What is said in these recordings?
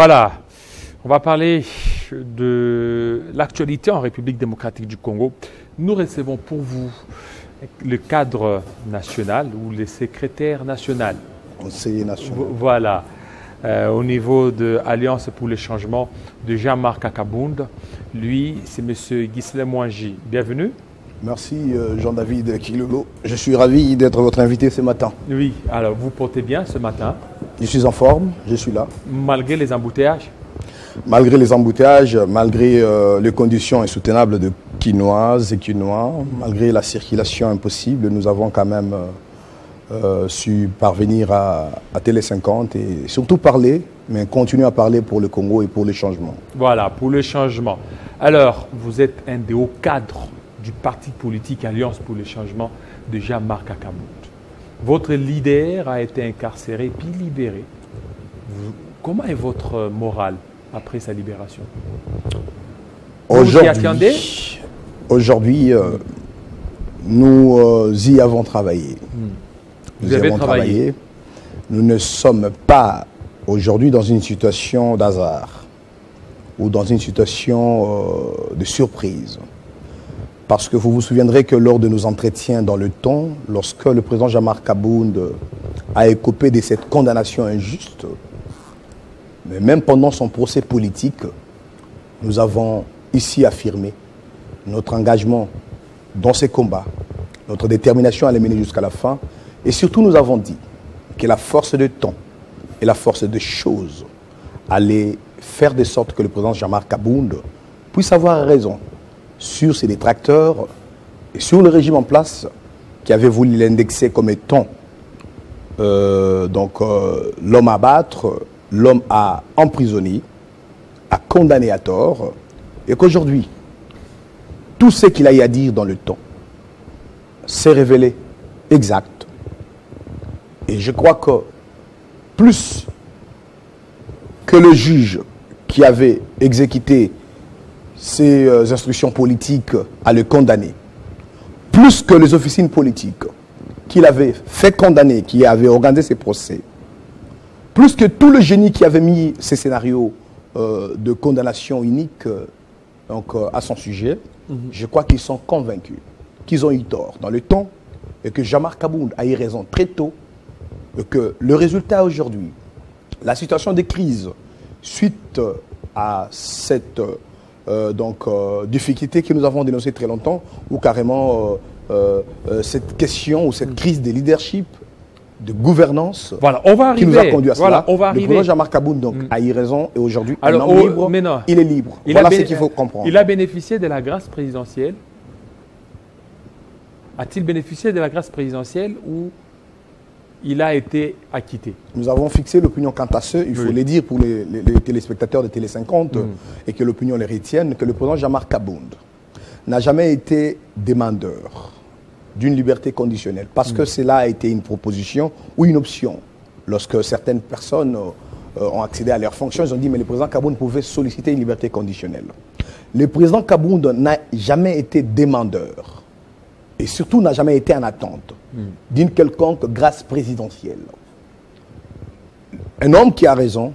Voilà, on va parler de l'actualité en République démocratique du Congo. Nous recevons pour vous le cadre national ou le secrétaire national. Conseiller national. Voilà, au niveau de Alliance pour le changement de Jean-Marc Akabound. Lui, c'est M. Ghislain Mwangi. Bienvenue. Merci Jean-David Kilolo. Je suis ravi d'être votre invité ce matin. Oui, alors vous portez bien ce matin. Je suis en forme, je suis là. Malgré les embouteillages? Malgré les embouteillages, malgré les conditions insoutenables de Quinoises et Quinois, malgré la circulation impossible, nous avons quand même su parvenir à Télé 50 et surtout parler, mais continuer à parler pour le Congo et pour le changement. Voilà, pour le changement. Alors, vous êtes un des hauts cadres du parti politique Alliance pour le changement de Jean-Marc Akabound. Votre leader a été incarcéré puis libéré. Comment est votre morale après sa libération? Aujourd'hui, nous y avons travaillé. Vous avez travaillé. Nous ne sommes pas aujourd'hui dans une situation d'hasard ou dans une situation de surprise. Parce que vous vous souviendrez que lors de nos entretiens dans le temps, lorsque le président Jean-Marc Akabound a écopé de cette condamnation injuste, mais même pendant son procès politique, nous avons ici affirmé notre engagement dans ces combats, notre détermination à les mener jusqu'à la fin, et surtout nous avons dit que la force de temps et la force de choses allaient faire de sorte que le président Jean-Marc Akabound puisse avoir raison sur ses détracteurs et sur le régime en place qui avait voulu l'indexer comme étant l'homme à battre, l'homme à emprisonner, à condamner à tort, et qu'aujourd'hui, tout ce qu'il a eu à dire dans le temps s'est révélé exact. Et je crois que plus que le juge qui avait exécuté ces instructions politiques à le condamner, plus que les officines politiques qu'il avait fait condamner, qui avaient organisé ces procès, plus que tout le génie qui avait mis ces scénarios de condamnation unique à son sujet, je crois qu'ils sont convaincus qu'ils ont eu tort dans le temps et que Jean-Marc Akabound a eu raison très tôt et que le résultat aujourd'hui, la situation de crise suite à cette difficulté que nous avons dénoncée très longtemps, ou carrément cette question ou cette crise de leadership, de gouvernance, voilà, on va arriver, qui nous a conduit à cela. On va le président Jean-Marc Akabound a eu raison et aujourd'hui, il est libre. Voilà ce qu'il faut comprendre. Il a bénéficié de la grâce présidentielle. A-t-il bénéficié de la grâce présidentielle ou il a été acquitté? Nous avons fixé l'opinion quant à ce, il faut le dire pour les téléspectateurs de Télé 50 et que l'opinion les retienne, que le président Jean-Marc Akabound n'a jamais été demandeur d'une liberté conditionnelle parce que cela a été une proposition ou une option. Lorsque certaines personnes ont accédé à leurs fonctions, ils ont dit mais le président Akabound pouvait solliciter une liberté conditionnelle. Le président Akabound n'a jamais été demandeur et surtout n'a jamais été en attente d'une quelconque grâce présidentielle. Un homme qui a raison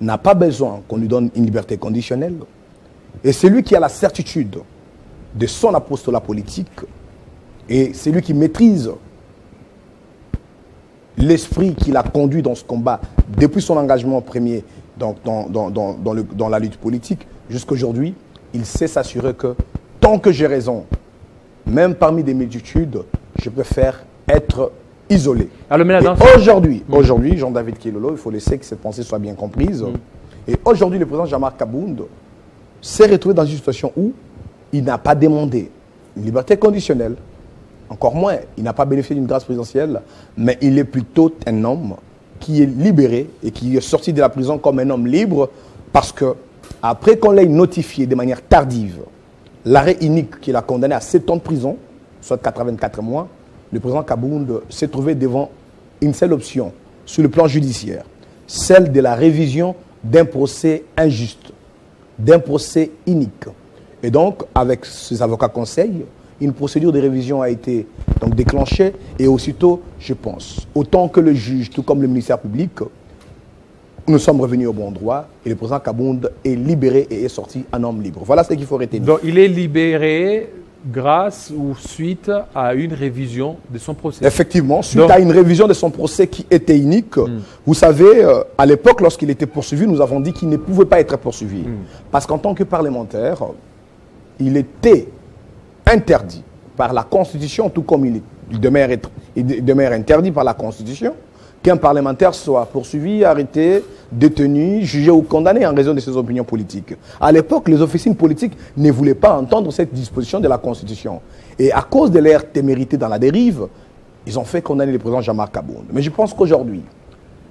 n'a pas besoin qu'on lui donne une liberté conditionnelle. Et celui qui a la certitude de son apostolat politique et celui qui maîtrise l'esprit qui l'a conduit dans ce combat depuis son engagement premier dans la lutte politique jusqu'à aujourd'hui, il sait s'assurer que tant que j'ai raison, même parmi des multitudes, je préfère être isolé. Aujourd'hui, Jean-David Kilolo, il faut laisser que cette pensée soit bien comprise. Et aujourd'hui, le président Jean-Marc Akabound s'est retrouvé dans une situation où il n'a pas demandé une liberté conditionnelle, encore moins, il n'a pas bénéficié d'une grâce présidentielle, mais il est plutôt un homme qui est libéré et qui est sorti de la prison comme un homme libre parce que, après qu'on l'ait notifié de manière tardive, l'arrêt unique qui l'a condamné à 7 ans de prison, soit 84 mois, le président Akabound s'est trouvé devant une seule option sur le plan judiciaire, celle de la révision d'un procès injuste, d'un procès unique. Et donc, avec ses avocats conseils, une procédure de révision a été donc déclenchée et aussitôt, je pense, autant que le juge, tout comme le ministère public, nous sommes revenus au bon droit et le président Kabound est libéré et est sorti un homme libre. Voilà ce qu'il faut retenir. Donc il est libéré grâce ou suite à une révision de son procès. Effectivement, suite à une révision de son procès qui était unique. Vous savez, à l'époque, lorsqu'il était poursuivi, nous avons dit qu'il ne pouvait pas être poursuivi. Parce qu'en tant que parlementaire, il était interdit par la Constitution, tout comme il demeure interdit par la Constitution, qu'un parlementaire soit poursuivi, arrêté, détenu, jugé ou condamné en raison de ses opinions politiques. À l'époque, les officines politiques ne voulaient pas entendre cette disposition de la Constitution. Et à cause de leur témérité dans la dérive, ils ont fait condamner le président Jean-Marc Kabound. Mais je pense qu'aujourd'hui,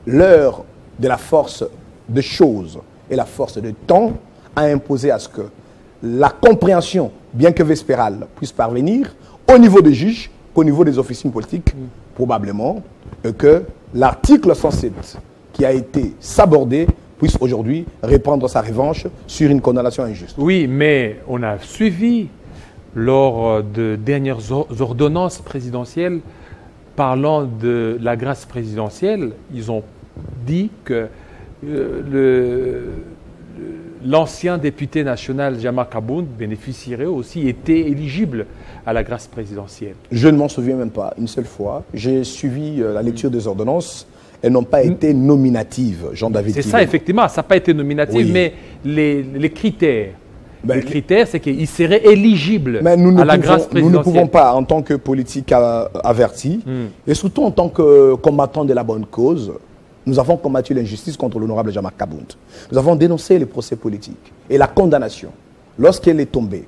l'heure de la force de choses et la force de temps a imposé à ce que la compréhension, bien que vespérale, puisse parvenir au niveau des juges, qu'au niveau des officines politiques, probablement, que l'article 107 qui a été sabordé puisse aujourd'hui reprendre sa revanche sur une condamnation injuste. Oui, mais on a suivi lors de dernières ordonnances présidentielles parlant de la grâce présidentielle, ils ont dit que l'ancien député national Jean-Marc Kabound bénéficierait aussi, était éligible à la grâce présidentielle. Je ne m'en souviens même pas, une seule fois. J'ai suivi la lecture des ordonnances. Elles n'ont pas été nominatives, Jean-David. C'est ça, effectivement, ça n'a pas été nominatif, oui. Mais les critères, le critère, c'est qu'il serait éligible à la grâce présidentielle. Nous ne pouvons pas, en tant que politique averti, et surtout en tant que combattant de la bonne cause, nous avons combattu l'injustice contre l'honorable Jean-Marc Kabound. Nous avons dénoncé les procès politiques et la condamnation. Lorsqu'elle est tombée,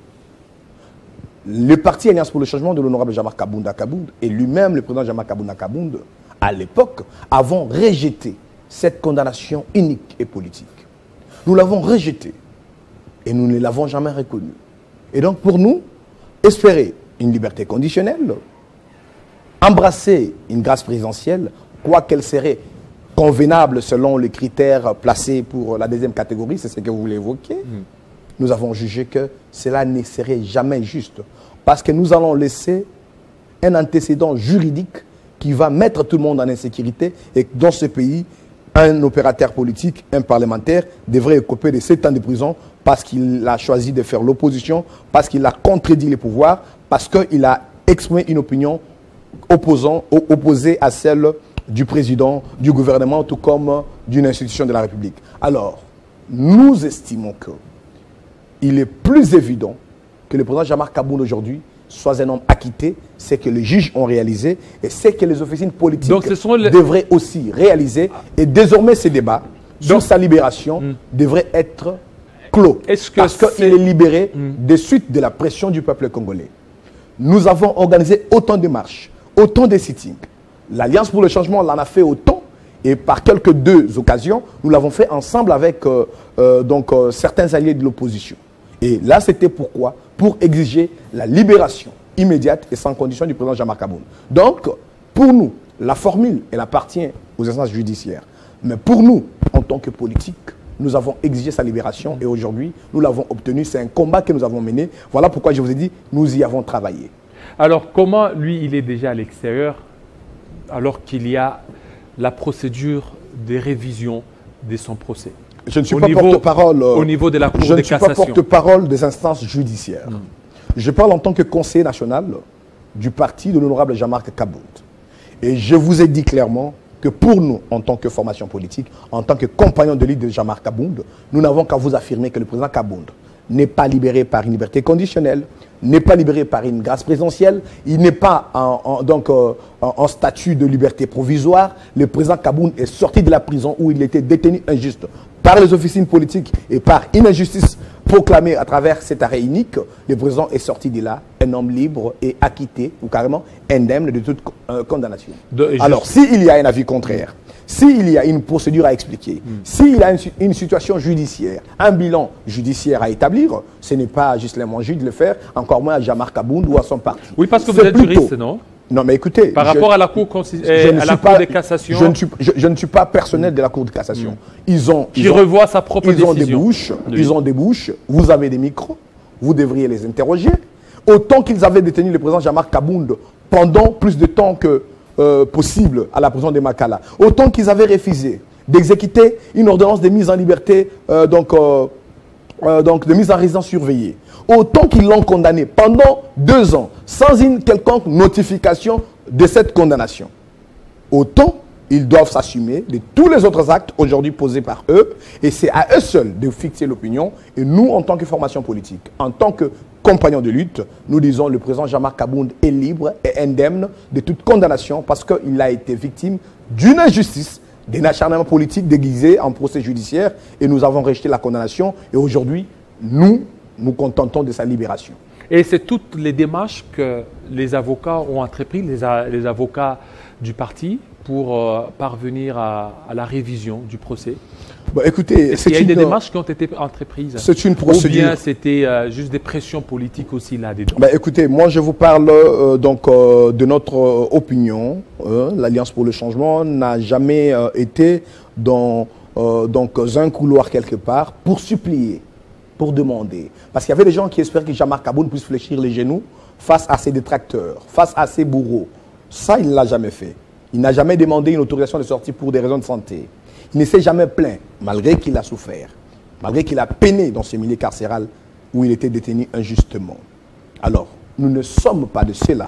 le parti Alliance pour le changement de l'honorable Jean-Marc Kabound à Kabound et lui-même, le président Jean-Marc Kabound à Kabound, à l'époque, avons rejeté cette condamnation unique et politique. Nous l'avons rejetée et nous ne l'avons jamais reconnue. Et donc pour nous, espérer une liberté conditionnelle, embrasser une grâce présidentielle, quoi qu'elle serait convenable selon les critères placés pour la deuxième catégorie, c'est ce que vous voulez évoquer, nous avons jugé que cela ne serait jamais juste. Parce que nous allons laisser un antécédent juridique qui va mettre tout le monde en insécurité et que dans ce pays, un opérateur politique, un parlementaire devrait écoper de 7 ans de prison parce qu'il a choisi de faire l'opposition, parce qu'il a contredit les pouvoirs, parce qu'il a exprimé une opinion opposée à celle du président, du gouvernement, tout comme d'une institution de la République. Alors, nous estimons qu'il est plus évident que le président Jean-Marc Kabound aujourd'hui soit un homme acquitté, c'est que les juges ont réalisé et c'est que les officines politiques devraient aussi réaliser. Et désormais, ces débats sur sa libération devraient être clos. Parce qu'il est libéré de suite de la pression du peuple congolais. Nous avons organisé autant de marches, autant de sittings. L'Alliance pour le changement l'en a fait autant et par quelques deux occasions, nous l'avons fait ensemble avec certains alliés de l'opposition. Et là, c'était pourquoi? Pour exiger la libération immédiate et sans condition du président Jean-Marc Kabound. Donc, pour nous, la formule, elle appartient aux instances judiciaires. Mais pour nous, en tant que politique, nous avons exigé sa libération et aujourd'hui, nous l'avons obtenu. C'est un combat que nous avons mené. Voilà pourquoi je vous ai dit, nous y avons travaillé. Alors, comment, lui, il est déjà à l'extérieur alors qu'il y a la procédure de révision de son procès? Je ne suis pas porte-parole au niveau de la Cour de cassation. Je ne suis pas porte-parole des instances judiciaires. Je parle en tant que conseiller national du parti de l'honorable Jean-Marc Kabound. Et je vous ai dit clairement que pour nous, en tant que formation politique, en tant que compagnon de lutte de Jean-Marc Kabound, nous n'avons qu'à vous affirmer que le président Kabound n'est pas libéré par une liberté conditionnelle, n'est pas libéré par une grâce présidentielle, il n'est pas en statut de liberté provisoire. Le président Kabound est sorti de la prison où il était détenu injuste par les officines politiques et par une injustice proclamée à travers cet arrêt unique. Le président est sorti de là, un homme libre et acquitté, ou carrément indemne de toute condamnation. Alors, s'il y a un avis contraire, s'il y a une procédure à expliquer, s'il y a une situation judiciaire, un bilan judiciaire à établir, ce n'est pas à Ghislain Mongi de le faire, encore moins à Jean-Marc Kabound ou à son parti. Oui, parce que vous êtes juriste, non? Non, mais écoutez... Par rapport à la Cour de cassation... Je ne suis pas personnel de la Cour de cassation. Qui revoit sa propre décision. Ils ont des bouches, vous avez des micros, vous devriez les interroger. Autant qu'ils avaient détenu le président Jean-Marc Kabound pendant plus de temps que possible à la prison de Makala. Autant qu'ils avaient refusé d'exécuter une ordonnance de mise en liberté, de mise en résidence surveillée. Autant qu'ils l'ont condamné pendant 2 ans, sans une quelconque notification de cette condamnation. Autant ils doivent s'assumer de tous les autres actes aujourd'hui posés par eux, et c'est à eux seuls de fixer l'opinion. Et nous, en tant que formation politique, en tant que compagnons de lutte, nous disons le président Jean-Marc Kabound est libre et indemne de toute condamnation parce qu'il a été victime d'une injustice, d'un acharnement politique déguisé en procès judiciaire, et nous avons rejeté la condamnation, et aujourd'hui, nous contentons de sa libération. Et c'est toutes les démarches que les avocats ont entrepris, les avocats du parti, pour parvenir à la révision du procès. Bon, écoutez, il y a des démarches qui ont été entreprises. C'est une procédure. Ou bien c'était juste des pressions politiques aussi là-dedans. Ben, écoutez, moi je vous parle de notre opinion. L'Alliance pour le changement n'a jamais été dans un couloir quelque part pour supplier, pour demander. Parce qu'il y avait des gens qui espéraient que Jean-Marc Kabound puisse fléchir les genoux face à ses détracteurs, face à ses bourreaux. Ça, il ne l'a jamais fait. Il n'a jamais demandé une autorisation de sortie pour des raisons de santé. Il ne s'est jamais plaint, malgré qu'il a souffert, malgré qu'il a peiné dans ce milieu carcéral où il était détenu injustement. Alors, nous ne sommes pas de ceux-là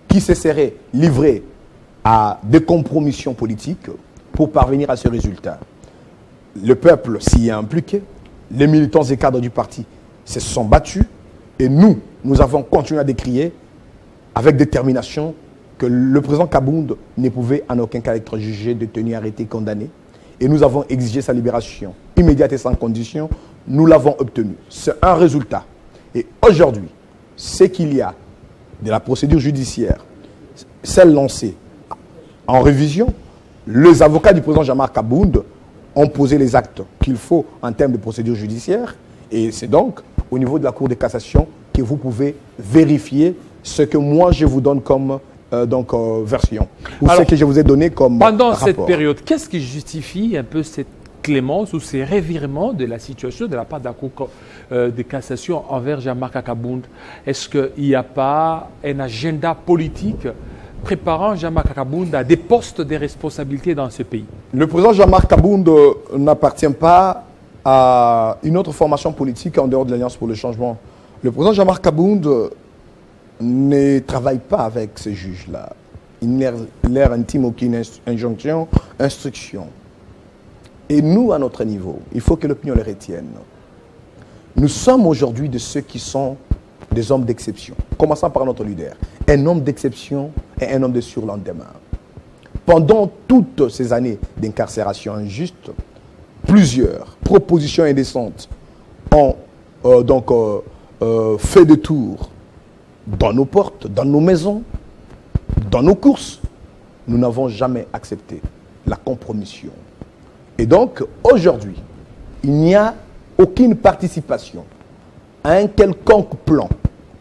qui se seraient livrés à des compromissions politiques pour parvenir à ce résultat. Le peuple s'y est impliqué, les militants et cadres du parti se sont battus, et nous avons continué à décrier avec détermination que le président Kabound ne pouvait en aucun cas être jugé, détenu, arrêté, condamné. Et nous avons exigé sa libération immédiate et sans condition. Nous l'avons obtenu. C'est un résultat. Et aujourd'hui, ce qu'il y a de la procédure judiciaire, celle lancée en révision, les avocats du président Jean-Marc Kabound ont posé les actes qu'il faut en termes de procédure judiciaire. Et c'est donc au niveau de la Cour de cassation que vous pouvez vérifier ce que moi je vous donne comme version, ou ce que je vous ai donné comme pendant rapport. Cette période, qu'est-ce qui justifie un peu cette clémence ou ces revirements de la situation de la part de la Cour de cassation envers Jean-Marc Kabound? Est-ce qu'il n'y a pas un agenda politique préparant Jean-Marc Kabound à des postes de responsabilité dans ce pays? Le président Jean-Marc Kabound n'appartient pas à une autre formation politique en dehors de l'Alliance pour le changement. Le président Jean-Marc Kabound ne travaille pas avec ces juges-là. Il leur intime aucune injonction, instruction. Et nous, à notre niveau, il faut que l'opinion le retienne. Nous sommes aujourd'hui de ceux qui sont des hommes d'exception. Commençons par notre leader. Un homme d'exception et un homme de surlendemain. Pendant toutes ces années d'incarcération injuste, plusieurs propositions indécentes ont fait des tours dans nos portes, dans nos maisons, dans nos courses. Nous n'avons jamais accepté la compromission. Et donc, aujourd'hui, il n'y a aucune participation à un quelconque plan,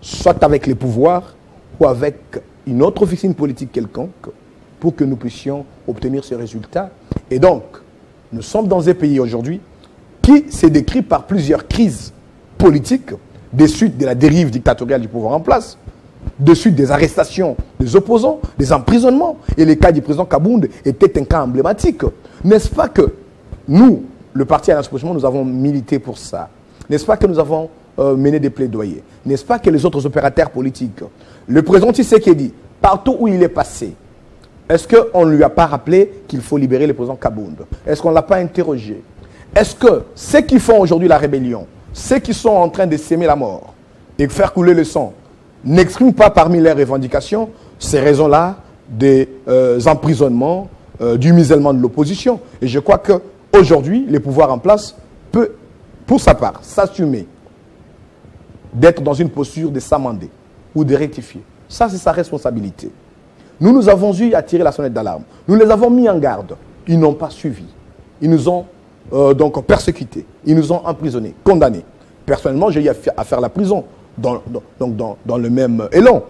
soit avec les pouvoirs ou avec une autre officine politique quelconque, pour que nous puissions obtenir ce résultat. Et donc, nous sommes dans un pays aujourd'hui qui s'est décrit par plusieurs crises politiques, des suites de la dérive dictatoriale du pouvoir en place, de suite des arrestations des opposants, des emprisonnements. Et le cas du président Kabound était un cas emblématique. N'est-ce pas que nous, le parti Alliance pour le changement, nous avons milité pour ça? N'est-ce pas que nous avons mené des plaidoyers? N'est-ce pas que les autres opérateurs politiques, le président Tshisekedi, partout où il est passé, est-ce qu'on ne lui a pas rappelé qu'il faut libérer le président Kabound? Est-ce qu'on ne l'a pas interrogé? Est-ce que ceux qui font aujourd'hui la rébellion, ceux qui sont en train de s'aimer la mort et de faire couler le sang, n'expriment pas parmi leurs revendications ces raisons-là des emprisonnements, du musellement de l'opposition? Et je crois qu'aujourd'hui, les pouvoirs en place peut, pour sa part, s'assumer d'être dans une posture de s'amender ou de rectifier. Ça, c'est sa responsabilité. Nous avons eu à tirer la sonnette d'alarme. Nous les avons mis en garde. Ils n'ont pas suivi. Ils nous ont persécutés. Ils nous ont emprisonnés, condamnés. Personnellement, j'ai eu à faire la prison dans le même élan.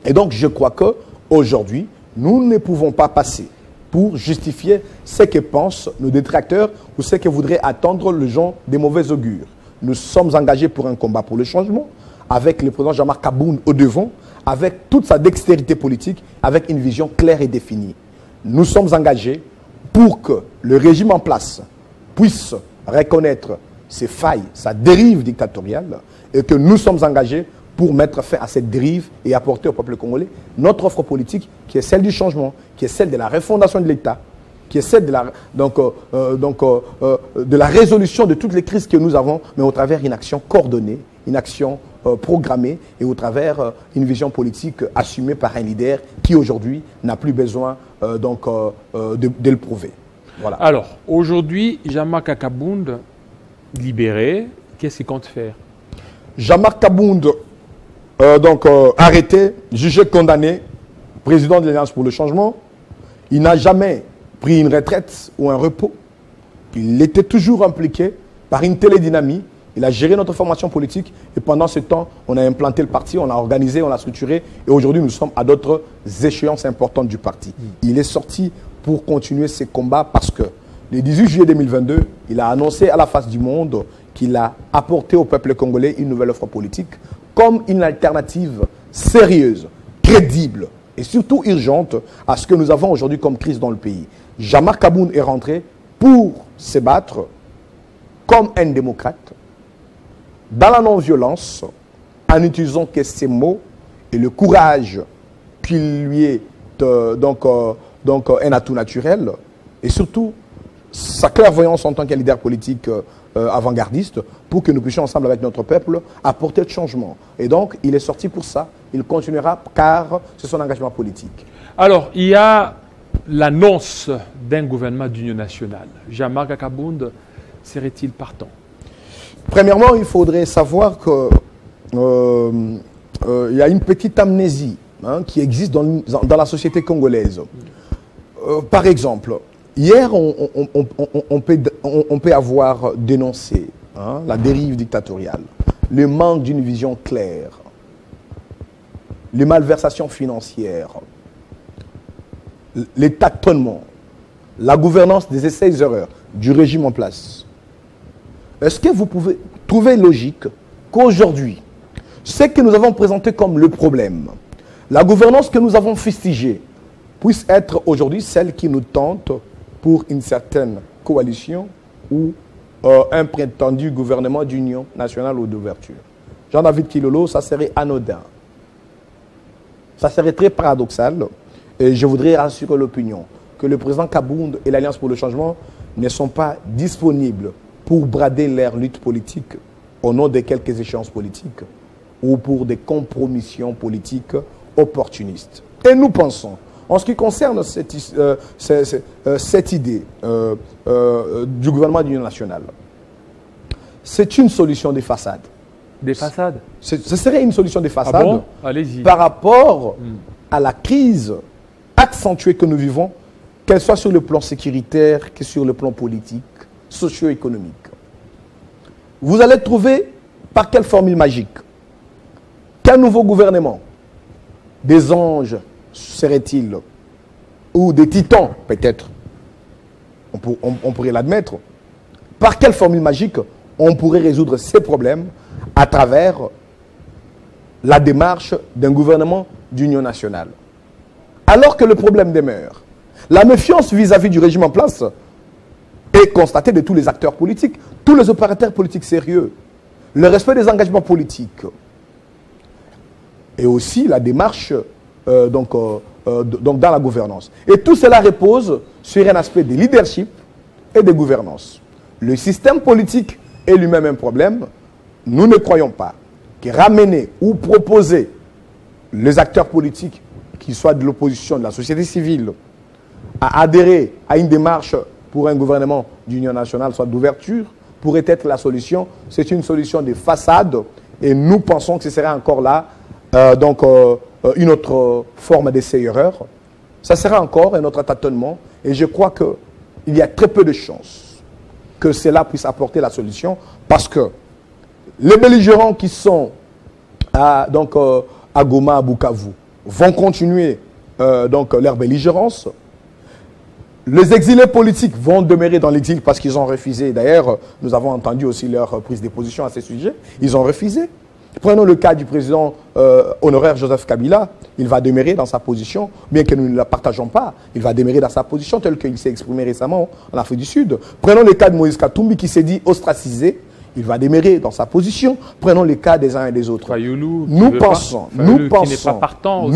Et donc, je crois qu'aujourd'hui, nous ne pouvons pas passer pour justifier ce que pensent nos détracteurs ou ce que voudraient attendre les gens des mauvais augures. Nous sommes engagés pour un combat pour le changement, avec le président Jean-Marc Kabound au devant, avec toute sa dextérité politique, avec une vision claire et définie. Nous sommes engagés pour que le régime en place puisse reconnaître ses failles, sa dérive dictatoriale, et que nous sommes engagés pour mettre fin à cette dérive et apporter au peuple congolais notre offre politique qui est celle du changement, qui est celle de la refondation de l'État, qui est celle de la résolution de toutes les crises que nous avons, mais au travers d'une action coordonnée, une action programmée et au travers une vision politique assumée par un leader qui aujourd'hui n'a plus besoin de le prouver. Voilà. Alors, aujourd'hui, Jean-Marc Akabound, libéré, qu'est-ce qu'il compte faire? Jean-Marc Akabound, arrêté, jugé, condamné, président de l'Alliance pour le changement, il n'a jamais pris une retraite ou un repos. Il était toujours impliqué par une télédynamie. Il a géré notre formation politique et pendant ce temps, on a implanté le parti, on l'a organisé, on l'a structuré et aujourd'hui, nous sommes à d'autres échéances importantes du parti. Il est sorti pour continuer ses combats parce que le 18 juillet 2022, il a annoncé à la face du monde qu'il a apporté au peuple congolais une nouvelle offre politique comme une alternative sérieuse, crédible et surtout urgente à ce que nous avons aujourd'hui comme crise dans le pays. Jean-Marc Akabound est rentré pour se battre comme un démocrate, dans la non-violence, en utilisant que ces mots et le courage qui lui est un atout naturel, et surtout sa clairvoyance en tant que leader politique avant-gardiste, pour que nous puissions ensemble avec notre peuple apporter le changement. Et donc, il est sorti pour ça, il continuera car c'est son engagement politique. Alors, il y a l'annonce d'un gouvernement d'union nationale. Jean-Marc Akabound serait-il partant? Premièrement, il faudrait savoir qu'il y a une petite amnésie qui existe dans la société congolaise. Par exemple, hier, on peut avoir dénoncé la dérive dictatoriale, le manque d'une vision claire, les malversations financières, les tâtonnements, la gouvernance des essais-erreurs du régime en place. Est-ce que vous pouvez trouver logique qu'aujourd'hui, ce que nous avons présenté comme le problème, la gouvernance que nous avons fustigée, puisse être aujourd'hui celle qui nous tente pour une certaine coalition ou un prétendu gouvernement d'union nationale ou d'ouverture? Jean-David Kilolo, ça serait anodin. Ça serait très paradoxal. Et je voudrais rassurer l'opinion que le président Akabound et l'Alliance pour le changement ne sont pas disponibles pour brader leur lutte politique au nom de quelques échéances politiques ou pour des compromissions politiques opportunistes. Et nous pensons, en ce qui concerne cette idée du gouvernement d'union nationale, c'est une solution des façades. Des façades? Ce serait une solution des façades. Ah bon? Allez-y. Par rapport à la crise accentuée que nous vivons, qu'elle soit sur le plan sécuritaire que sur le plan politique, socio-économique. Vous allez trouver par quelle formule magique? Quel nouveau gouvernement? Des anges seraient-ils? Ou des titans, peut-être? On pourrait l'admettre. Par quelle formule magique on pourrait résoudre ces problèmes à travers la démarche d'un gouvernement d'union nationale? Alors que le problème demeure, la méfiance vis-à-vis du régime en place est constatée de tous les acteurs politiques, tous les opérateurs politiques sérieux, le respect des engagements politiques et aussi la démarche dans la gouvernance. Et tout cela repose sur un aspect de leadership et de gouvernance. Le système politique est lui-même un problème. Nous ne croyons pas que ramener ou proposer les acteurs politiques, qu'ils soient de l'opposition, de la société civile, à adhérer à une démarche pour un gouvernement d'union nationale, soit d'ouverture, pourrait être la solution. C'est une solution de façade et nous pensons que ce serait encore là une autre forme d'essai-erreur. Ça sera encore un autre tâtonnement et je crois qu'il y a très peu de chances que cela puisse apporter la solution parce que les belligérants qui sont à Goma, à Bukavu, vont continuer leur belligérance. Les exilés politiques vont demeurer dans l'exil parce qu'ils ont refusé. D'ailleurs, nous avons entendu aussi leur prise de position à ce sujet. Ils ont refusé. Prenons le cas du président honoraire Joseph Kabila. Il va demeurer dans sa position, bien que nous ne la partageons pas. Il va demeurer dans sa position telle qu'il s'est exprimé récemment en Afrique du Sud. Prenons le cas de Moïse Katumbi qui s'est dit ostracisé. Il va demeurer dans sa position. Prenons les cas des uns et des autres. Fayoulou, nous pensons partant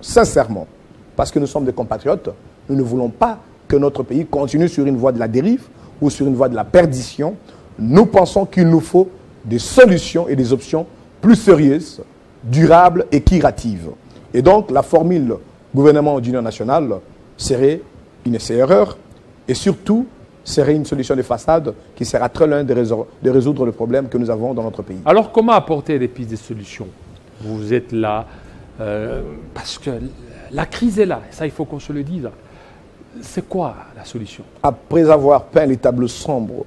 sincèrement, parce que nous sommes des compatriotes, nous ne voulons pas que notre pays continue sur une voie de la dérive ou sur une voie de la perdition. Nous pensons qu'il nous faut des solutions et des options plus sérieuses, durables et curatives. Et donc, la formule gouvernement d'union nationale serait une essai-erreur et surtout serait une solution de façade qui sera très loin de résoudre le problème que nous avons dans notre pays. Alors, comment apporter des pistes de solutions? Vous êtes là, parce que la crise est là, ça il faut qu'on se le dise. C'est quoi la solution? Après avoir peint les tableaux sombres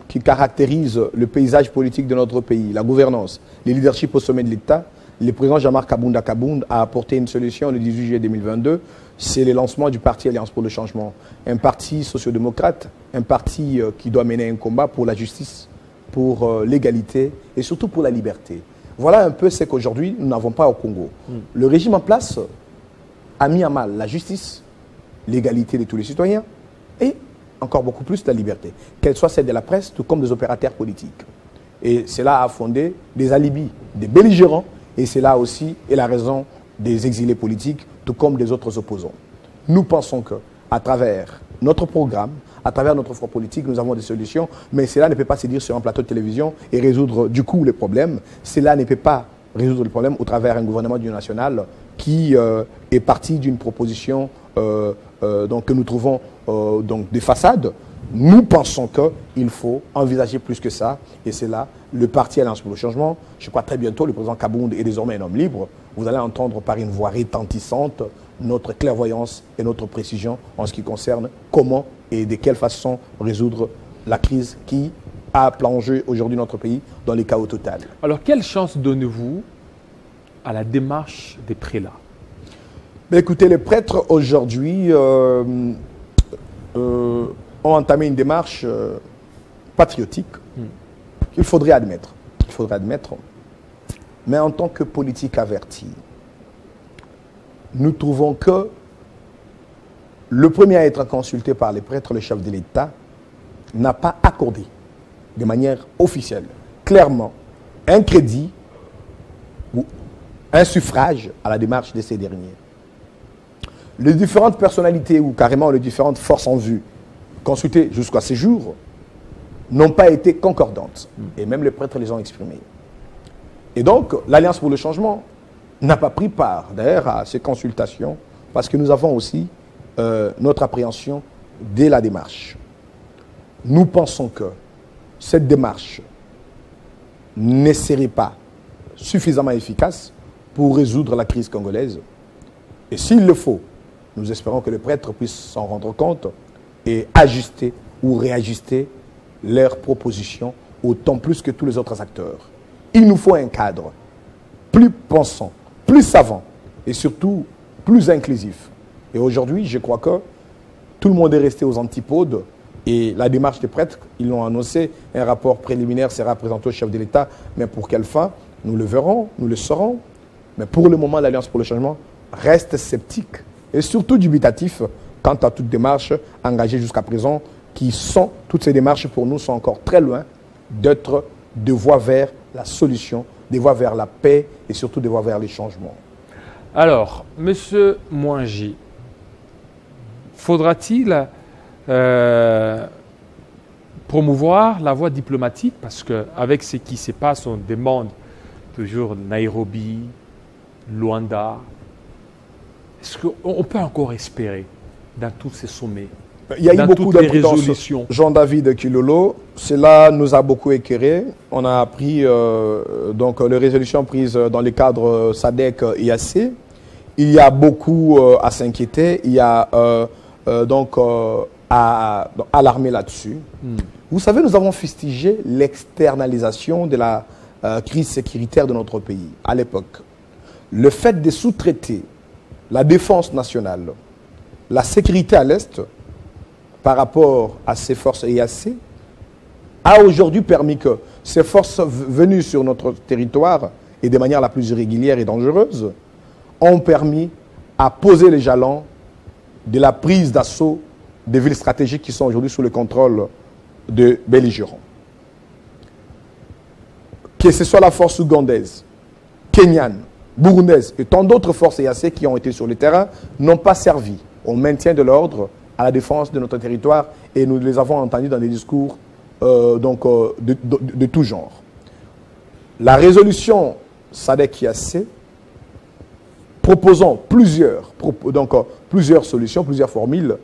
qui caractérisent le paysage politique de notre pays, la gouvernance, les leaderships au sommet de l'État, le président Jean-Marc Kabounda Kabound a apporté une solution le 18 juillet 2022. C'est le lancement du parti Alliance pour le changement. Un parti sociodémocrate, un parti qui doit mener un combat pour la justice, pour l'égalité et surtout pour la liberté. Voilà un peu ce qu'aujourd'hui nous n'avons pas au Congo. Le régime en place a mis à mal la justice, l'égalité de tous les citoyens et encore beaucoup plus la liberté, qu'elle soit celle de la presse tout comme des opérateurs politiques. Et cela a fondé des alibis, des belligérants, et c'est là aussi est la raison des exilés politiques, tout comme des autres opposants. Nous pensons qu'à travers notre programme, à travers notre front politique, nous avons des solutions, mais cela ne peut pas se dire sur un plateau de télévision et résoudre du coup les problèmes. Cela ne peut pas résoudre le problème au travers d'un gouvernement d'union nationale qui est parti d'une proposition donc, que nous trouvons donc des façades. Nous pensons qu'il faut envisager plus que ça, et c'est là le parti Alliance pour le changement. Je crois très bientôt, le président Kabound est désormais un homme libre. Vous allez entendre par une voix retentissante notre clairvoyance et notre précision en ce qui concerne comment et de quelle façon résoudre la crise qui a plongé aujourd'hui notre pays dans le chaos total. Alors, quelle chance donnez-vous à la démarche des prélats? Mais écoutez, les prêtres aujourd'hui ont entamé une démarche patriotique qu'il faudrait admettre. Mais en tant que politique avertie, nous trouvons que le premier à être consulté par les prêtres, le chef de l'État, n'a pas accordé de manière officielle, clairement, un crédit ou un suffrage à la démarche de ces derniers. Les différentes personnalités ou carrément les différentes forces en vue consultées jusqu'à ce jour n'ont pas été concordantes. Et même les prêtres les ont exprimées. Et donc, l'Alliance pour le changement n'a pas pris part d'ailleurs à ces consultations parce que nous avons aussi notre appréhension dès la démarche. Nous pensons que cette démarche ne serait pas suffisamment efficace pour résoudre la crise congolaise. Et s'il le faut, nous espérons que les prêtres puissent s'en rendre compte et ajuster ou réajuster leurs propositions autant plus que tous les autres acteurs. Il nous faut un cadre plus pensant, plus savant et surtout plus inclusif. Et aujourd'hui, je crois que tout le monde est resté aux antipodes et la démarche des prêtres, ils l'ont annoncé, un rapport préliminaire sera présenté au chef de l'État, mais pour quelle fin? Nous le verrons, nous le saurons. Mais pour le moment, l'Alliance pour le changement reste sceptique et surtout dubitatif quant à toute démarche engagée jusqu'à présent, toutes ces démarches pour nous sont encore très loin d'être de voie vers la solution, de voie vers la paix et surtout de voie vers les changements. Alors, M. Mwangi, faudra-t-il promouvoir la voie diplomatique? Parce qu'avec ce qui se passe, on demande toujours Nairobi, Luanda. Est-ce qu'on peut encore espérer dans tous ces sommets? Il y a eu beaucoup d'imprudence, Jean-David Kilolo. Cela nous a beaucoup écœuré. On a appris donc les résolutions prises dans le cadre SADC-IAC. Il y a beaucoup à s'inquiéter. Il y a donc à alarmer là-dessus. Vous savez, nous avons fustigé l'externalisation de la crise sécuritaire de notre pays à l'époque. Le fait de sous-traiter la défense nationale, la sécurité à l'Est, par rapport à ces forces EAC, a aujourd'hui permis que ces forces venues sur notre territoire, et de manière la plus irrégulière et dangereuse, ont permis à poser les jalons de la prise d'assaut des villes stratégiques qui sont aujourd'hui sous le contrôle de belligérants. Que ce soit la force ougandaise, kenyane, burundaise et tant d'autres forces EAC qui ont été sur le terrain n'ont pas servi au maintien de l'ordre, à la défense de notre territoire, et nous les avons entendus dans des discours de tout genre. La résolution SADC-IAC, proposant plusieurs solutions, plusieurs formules,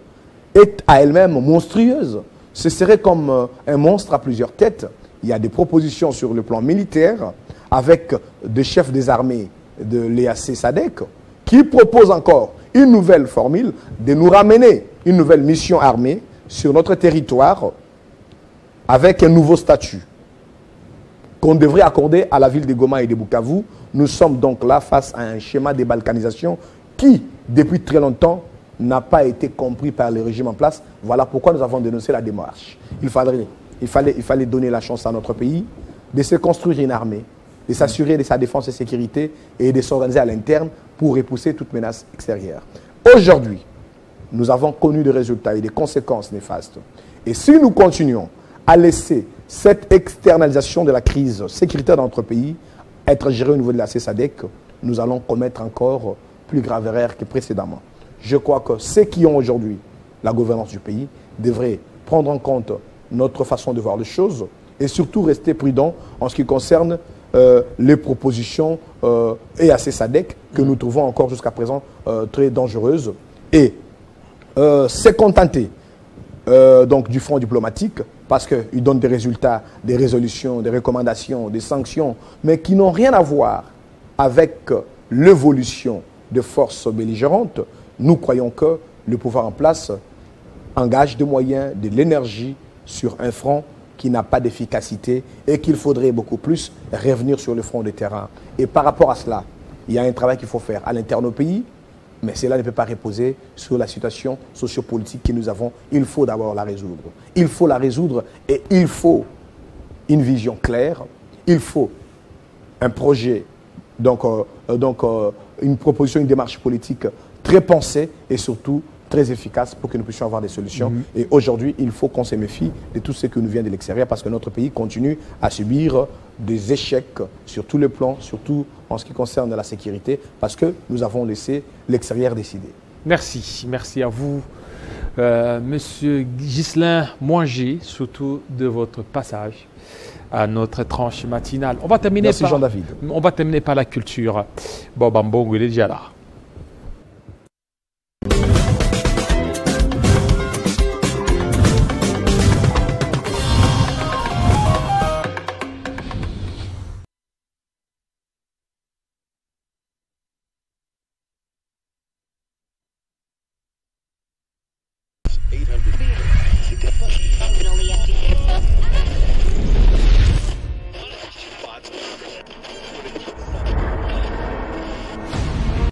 est à elle-même monstrueuse. Ce serait comme un monstre à plusieurs têtes. Il y a des propositions sur le plan militaire avec des chefs des armées de l'EAC SADC qui proposent encore une nouvelle formule de nous ramener une nouvelle mission armée sur notre territoire avec un nouveau statut qu'on devrait accorder à la ville de Goma et de Bukavu. Nous sommes donc là face à un schéma de balkanisation qui, depuis très longtemps, n'a pas été compris par le régime en place. Voilà pourquoi nous avons dénoncé la démarche. Il fallait donner la chance à notre pays de se construire une armée, de s'assurer de sa défense et sécurité et de s'organiser à l'interne pour repousser toute menace extérieure. Aujourd'hui, nous avons connu des résultats et des conséquences néfastes. Et si nous continuons à laisser cette externalisation de la crise sécuritaire dans notre pays être gérée au niveau de la SADC, nous allons commettre encore plus grave erreur que précédemment. Je crois que ceux qui ont aujourd'hui la gouvernance du pays devraient prendre en compte notre façon de voir les choses et surtout rester prudents en ce qui concerne les propositions EAC SADC que nous trouvons encore jusqu'à présent très dangereuses et se contenter donc du front diplomatique parce qu'ils donnent des résultats, des résolutions, des recommandations, des sanctions, mais qui n'ont rien à voir avec l'évolution des forces belligérantes. Nous croyons que le pouvoir en place engage des moyens, de l'énergie sur un front qui n'a pas d'efficacité et qu'il faudrait beaucoup plus revenir sur le front de terrain. Et par rapport à cela, il y a un travail qu'il faut faire à l'interne au pays, mais cela ne peut pas reposer sur la situation sociopolitique que nous avons. Il faut d'abord la résoudre. Il faut la résoudre et il faut une vision claire. Il faut un projet, une proposition, une démarche politique très pensée et surtout très efficace pour que nous puissions avoir des solutions. Et aujourd'hui, il faut qu'on se méfie de tout ce qui nous vient de l'extérieur parce que notre pays continue à subir des échecs sur tous les plans, surtout en ce qui concerne la sécurité, parce que nous avons laissé l'extérieur décider. Merci. Merci à vous, Monsieur Ghislain Mwangé, surtout de votre passage à notre tranche matinale. On va terminer Merci Jean-David. On va terminer par la culture. Bobambo, il est déjà là.